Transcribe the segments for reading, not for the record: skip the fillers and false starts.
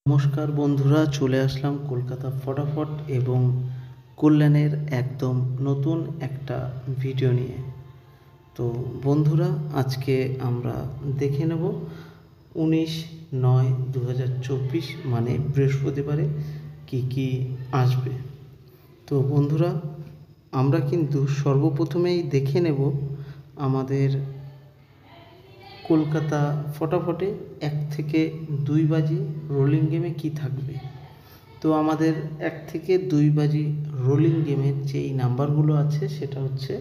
নমস্কার বন্ধুরা, চলে আসলাম কলকাতা ফটাফট এবং কল্যাণের একদম নতুন একটা ভিডিও নিয়ে। তো বন্ধুরা, আজকে আমরা দেখে নেব 19/9/2024 মানে বৃহস্পতিবারে কি আসবে। তো বন্ধুরা, আমরা কিন্তু সর্বপ্রথমেই দেখে নেব আমাদের কলকাতা ফটাফটে 1 থেকে 2 বাজি রোলিং গেমে কি থাকবে। তো আমাদের 1 থেকে 2 বাজি রোলিং গেমের যেই নাম্বারগুলো আছে সেটা হচ্ছে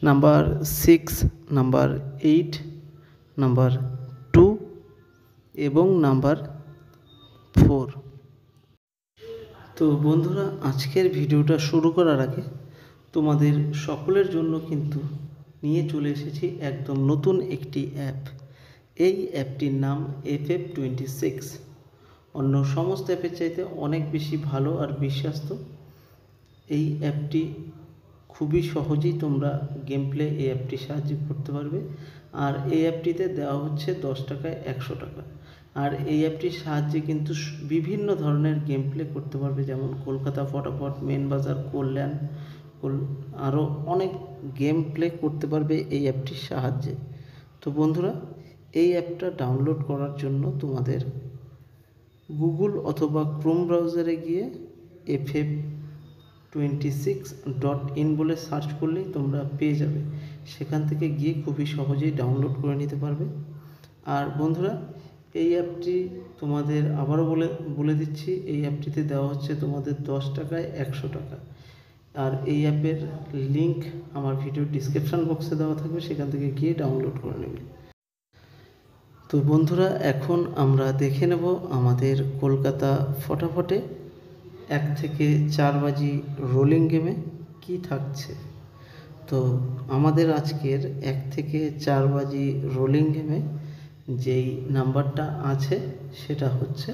নাম্বার 6, নাম্বার 8, নাম্বার 2 এবং নাম্বার 4। তো বন্ধুরা, আজকের ভিডিওটা শুরু করার আগে তোমাদের সকলের জন্য কিন্তু নিয়ে চলে এসেছি একদম নতুন একটি অ্যাপ। এই অ্যাপটির নাম FF26। অন্য সমস্ত অ্যাপের চাইতে অনেক বেশি ভালো আর বিশ্বস্ত। এই অ্যাপটি খুবই সহজেই তোমরা গেম প্লে এই অ্যাপটির সাহায্যে করতে পারবে। আর এই অ্যাপটিতে দেওয়া হচ্ছে 10 টাকায় 100 টাকা। আর এই অ্যাপটির সাহায্যে কিন্তু বিভিন্ন ধরনের গেম প্লে করতে পারবে, যেমন কলকাতা ফটাফট, মেন বাজার, কল্যাণ, আরও অনেক গেম প্লে করতে পারবে এই অ্যাপটির সাহায্যে। তো বন্ধুরা, এই অ্যাপটা ডাউনলোড করার জন্য তোমাদের গুগল অথবা ক্রোম ব্রাউজারে গিয়ে ff26.in বলে সার্চ করলেই তোমরা পেয়ে যাবে। সেখান থেকে গিয়ে খুবই সহজেই ডাউনলোড করে নিতে পারবে। আর বন্ধুরা, এই অ্যাপটি তোমাদের আবারও বলে দিচ্ছি, এই অ্যাপটিতে দেওয়া হচ্ছে তোমাদের 10 টাকায় 100 টাকা। আর এই অ্যাপের লিঙ্ক আমার ভিডিও ডিসক্রিপশান বক্সে দেওয়া থাকবে, সেখান থেকে গিয়ে ডাউনলোড করে নেবে। তো বন্ধুরা, এখন আমরা দেখে নেব আমাদের কলকাতা ফটাফটে 1 থেকে 4 বাজি রোলিং গেমে কি থাকছে। তো আমাদের আজকের 1 থেকে 4 বাজি রোলিং গেমে যেই নাম্বারটা আছে সেটা হচ্ছে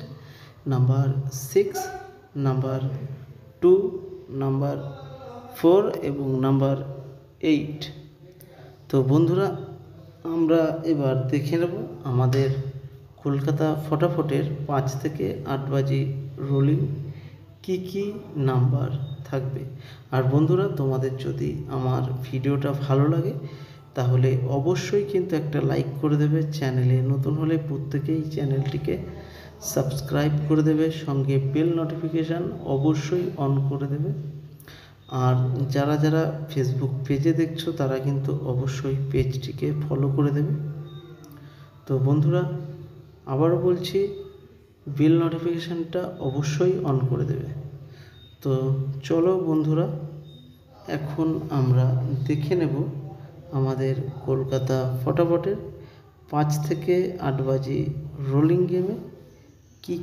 নাম্বার 6, নাম্বার 2, নাম্বার 4 এবং নাম্বার 8। তো বন্ধুরা, আমরা এবার দেখে নেব আমাদের কলকাতা ফটাফটের 5 থেকে 8 বাজি রোলিং কি নাম্বার থাকবে। আর বন্ধুরা, তোমাদের যদি আমার ভিডিওটা ভালো লাগে তাহলে অবশ্যই কিন্তু একটা লাইক করে দেবে। চ্যানেলে নতুন হলে প্রত্যেকেই চ্যানেলটিকে সাবস্ক্রাইব করে দেবে, সঙ্গে বেল নোটিফিকেশান অবশ্যই অন করে দেবে। আর যারা ফেসবুক পেজে দেখছো তারা কিন্তু অবশ্যই পেজটিকে ফলো করে দেবে। তো বন্ধুরা, আবারও বলছি, বেল নোটিফিকেশানটা অবশ্যই অন করে দেবে। তো চলো বন্ধুরা, এখন আমরা দেখে নেব আমাদের কলকাতা ফটাফটের 5 থেকে 8 বাজি রোলিং গেমে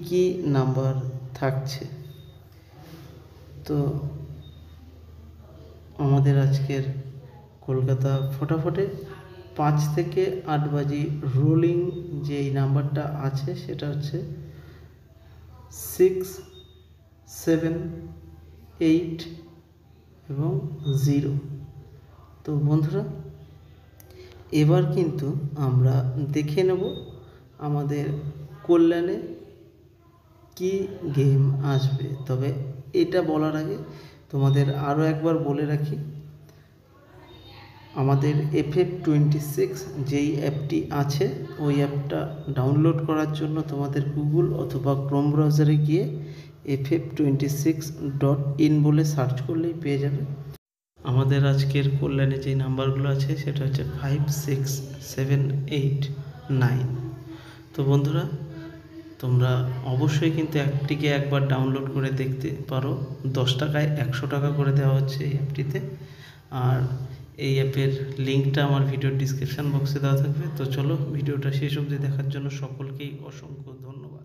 কি নাম্বার থাকছে। তো আমাদের আজকের কলকাতা ফটাফটে 5 থেকে 8 বাজি রোলিং যেই নাম্বারটা আছে সেটা হচ্ছে 6, 7, 8 এবং 0। তো বন্ধুরা, এবার কিন্তু আমরা দেখে নেব আমাদের কল্যাণে কি গেম আসবে। তবে এটা বলার আগে তোমাদের আরও একবার বলে রাখি, আমাদের FF26 যেই অ্যাপটি আছে ওই অ্যাপটা ডাউনলোড করার জন্য তোমাদের গুগল অথবা ক্রোম ব্রাউজারে গিয়ে ff26.in বলে সার্চ করলেই পেয়ে যাবে। আমাদের আজকের কল্যাণে যেই নাম্বারগুলো আছে সেটা হচ্ছে 5, 6, 7, 8, 9। তো বন্ধুরা, তোমরা অবশ্যই কিন্তু অ্যাপটিকে একবার ডাউনলোড করে দেখতে পারো। 10 টাকায় 100 টাকা করে দেওয়া হচ্ছে এই অ্যাপটিতে। আর এই অ্যাপের লিঙ্কটা আমার ভিডিওর ডিসক্রিপশান বক্সে দেওয়া থাকবে। তো চলো, ভিডিওটা শেষ অবধি দেখার জন্য সকলকেই অসংখ্য ধন্যবাদ।